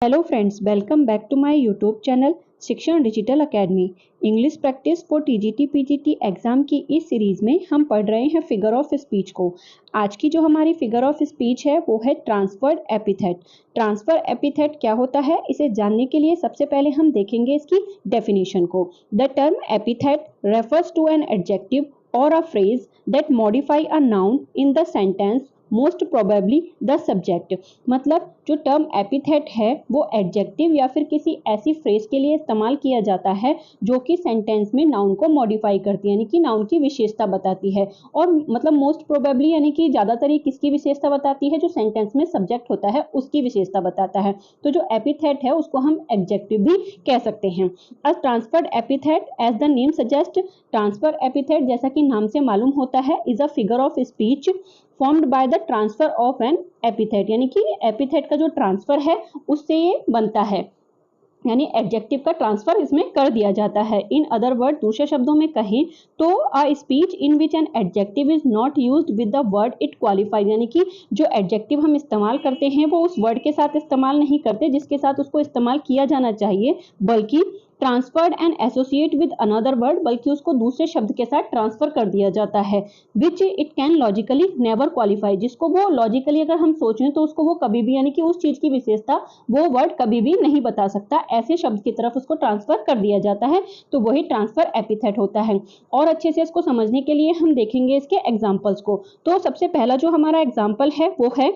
Hello friends, welcome back to my YouTube channel Shikshan digital academy. English practice for TGT PGT exam की इस series में हम पढ़ रहे हैं फिगर ऑफ स्पीच को। आज की जो हमारी फिगर ऑफ स्पीच है वो है ट्रांसफर्ड एपिथेट। ट्रांसफर एपिथेट क्या होता है, इसे जानने के लिए सबसे पहले हम देखेंगे इसकी डेफिनेशन को। The term epithet refers to an adjective or a phrase that modify a noun in the sentence most probably the subject. मतलब जो टर्म एपिथेट है वो एडजेक्टिव या फिर किसी ऐसी फ्रेज के लिए इस्तेमाल किया जाता है जो कि सेंटेंस में नाउन को मॉडिफाई करती है, यानी कि नाउन की विशेषता बताती है। और मतलब मोस्ट प्रोबेबली यानी कि ज़्यादातर ये किसकी विशेषता बताती है, जो सेंटेंस में सब्जेक्ट होता है उसकी विशेषता बताता है। तो जो एपिथेट है उसको हम एडजेक्टिव भी कह सकते हैं। A transferred epithet as the name suggest, transfer epithet जैसा कि नाम से मालूम होता है is a figure of speech formed by the transfer of an epithet, यानी कि एपिथेट का जो ट्रांसफर है उससे ये बनता है, यानी एडजेक्टिव का ट्रांसफर इसमें कर दिया जाता है। इन अदर वर्ड, दूसरे शब्दों में कहें तो a speech in which an adjective is not used with the word it qualifies, यानी कि जो एडजेक्टिव हम इस्तेमाल करते हैं वो उस वर्ड के साथ इस्तेमाल नहीं करते जिसके साथ उसको इस्तेमाल किया जाना चाहिए, बल्कि transferred and associate with another word, बल्कि उसको दूसरे शब्द के साथ ट्रांसफर कर दिया जाता है। Which it can logically never qualify, जिसको वो लॉजिकली अगर हम सोचें तो उसको वो कभी भी, यानी कि उस चीज की विशेषता वो वर्ड कभी भी नहीं बता सकता, ऐसे शब्द की तरफ उसको ट्रांसफर कर दिया जाता है, तो वही ट्रांसफर एपिथेट होता है। और अच्छे से इसको समझने के लिए हम देखेंगे इसके एग्जाम्पल्स को। तो सबसे पहला जो हमारा एग्जाम्पल है वो है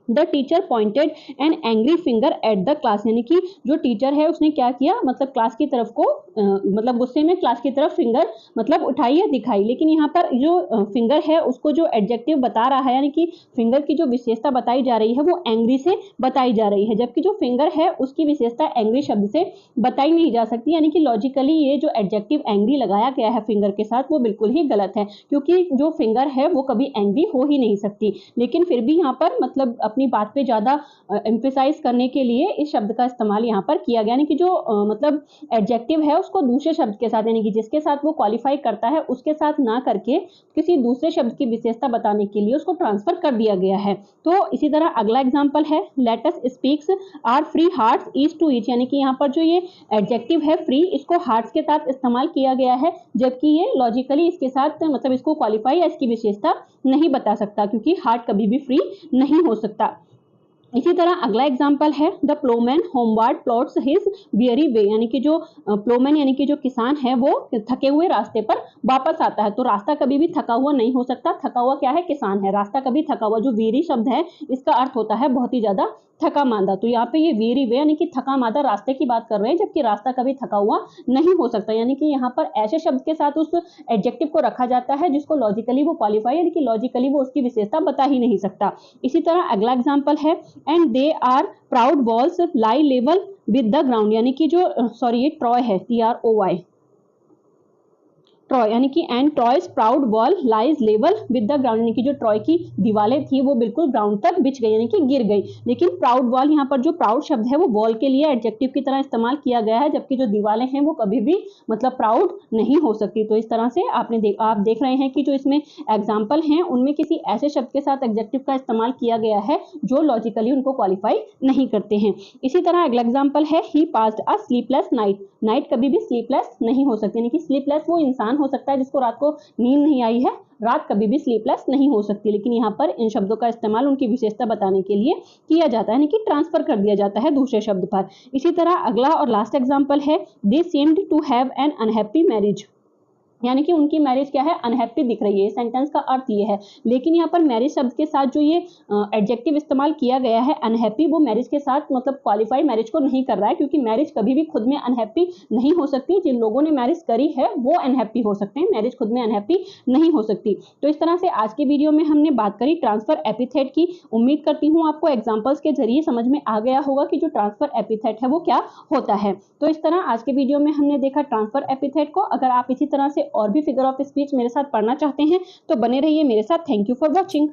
the teacher pointed an angry finger at the class, यानी कि जो टीचर है उसने क्या किया, मतलब क्लास की तरफ को मतलब गुस्से में क्लास की तरफ फिंगर मतलब उठाई या दिखाई। लेकिन यहाँ पर जो फिंगर है उसको जो एडजेक्टिव बता रहा है, यानी कि फिंगर की जो विशेषता बताई जा रही है वो एंग्री से बताई जा रही है, जबकि जो फिंगर है उसकी विशेषता एंग्री शब्द से बताई नहीं जा सकती। यानी कि लॉजिकली ये जो एडजेक्टिव एंग्री लगाया गया है फिंगर के साथ वो बिल्कुल ही गलत है, क्योंकि जो फिंगर है वो कभी एंग्री हो ही नहीं सकती। लेकिन फिर भी यहाँ पर मतलब अपनी बात पे ज्यादा एम्फेसाइज करने के लिए इस शब्द का इस्तेमाल यहाँ पर किया गया, यानी कि जो मतलब एडजेक्टिव है उसको दूसरे शब्द के साथ, यानी कि जिसके साथ वो क्वालिफाई करता है उसके साथ ना करके किसी दूसरे शब्द की विशेषता बताने के लिए उसको ट्रांसफर कर दिया गया है। तो इसी तरह अगला एग्जाम्पल है let us speaks are free hearts each to each, यानी कि यहाँ पर जो ये एडजेक्टिव है फ्री, इसको हार्ट्स के साथ इस्तेमाल किया गया है, जबकि ये लॉजिकली इसके साथ मतलब इसको क्वालिफाई या इसकी विशेषता नहीं बता सकता, क्योंकि हार्ट कभी भी फ्री नहीं हो सकता। इसी तरह अगला एग्जाम्पल है the ploughman homeward plods his weary way, यानी कि जो प्लोमैन यानी कि जो किसान है वो थके हुए रास्ते पर वापस आता है। तो रास्ता कभी भी थका हुआ नहीं हो सकता, थका हुआ क्या है, किसान है, रास्ता कभी थका हुआ, जो वीरी शब्द है इसका अर्थ होता है बहुत ही ज्यादा थका मांदा। तो यहाँ पे ये वीरी वे यानी कि थका मांदा रास्ते की बात कर रहे हैं, जबकि रास्ता कभी थका हुआ नहीं हो सकता। यानी कि यहाँ पर ऐसे शब्द के साथ उस एडजेक्टिव को रखा जाता है जिसको लॉजिकली वो क्वालिफाई, यानी कि लॉजिकली वो उसकी विशेषता बता ही नहीं सकता। इसी तरह अगला एग्जाम्पल है and they are proud balls lie level with the ground, यानी कि जो सॉरी ये ट्रॉय है TROY, ट्रॉय यानी कि and Troy's proud wall lies level with the ground, यानी कि जो ट्रॉय की दीवारें थी वो बिल्कुल ग्राउंड तक बिछ गई, यानी कि गिर गई। लेकिन प्राउड वॉल, यहाँ पर जो प्राउड शब्द है वो वॉल के लिए एडजेक्टिव की तरह इस्तेमाल किया गया है, जबकि जो दीवारें हैं वो कभी भी मतलब प्राउड नहीं हो सकती। तो इस तरह से आप देख रहे हैं कि जो इसमें एग्जाम्पल हैं उनमें किसी ऐसे शब्द के साथ एडजेक्टिव का इस्तेमाल किया गया है जो लॉजिकली उनको क्वालिफाई नहीं करते हैं। इसी तरह अगला एग्जाम्पल है he passed a sleepless night, night कभी भी स्लीपलेस नहीं हो सकती, यानी कि स्लीपलेस वो इंसान हो सकता है जिसको रात को नींद नहीं आई है, रात कभी भी स्लीपलेस नहीं हो सकती। लेकिन यहाँ पर इन शब्दों का इस्तेमाल उनकी विशेषता बताने के लिए किया जाता है, यानी कि ट्रांसफर कर दिया जाता है दूसरे शब्द पर। इसी तरह अगला और लास्ट एग्जाम्पल है they seemed to have an unhappy marriage, यानी कि उनकी मैरिज क्या है, अनहैप्पी दिख रही है। सेंटेंस का अर्थ ये है, लेकिन यहाँ पर मैरिज शब्द के साथ जो ये एडजेक्टिव इस्तेमाल किया गया है अनहैप्पी, वो मैरिज के साथ मतलब क्वालिफाई मैरिज को नहीं कर रहा है, क्योंकि मैरिज कभी भी खुद में अनहैप्पी नहीं हो सकती। जिन लोगों ने मैरिज करी है वो अनहैप्पी हो सकते हैं, मैरिज खुद में अनहैप्पी नहीं हो सकती। तो इस तरह से आज की वीडियो में हमने बात करी ट्रांसफर एपिथेट की। उम्मीद करती हूँ आपको एग्जाम्पल्स के जरिए समझ में आ गया होगा कि जो ट्रांसफर एपिथेट है वो क्या होता है। तो इस तरह आज के वीडियो में हमने देखा ट्रांसफर एपिथेट को। अगर आप इसी तरह से और भी फिगर ऑफ स्पीच मेरे साथ पढ़ना चाहते हैं तो बने रहिए मेरे साथ। Thank you for watching.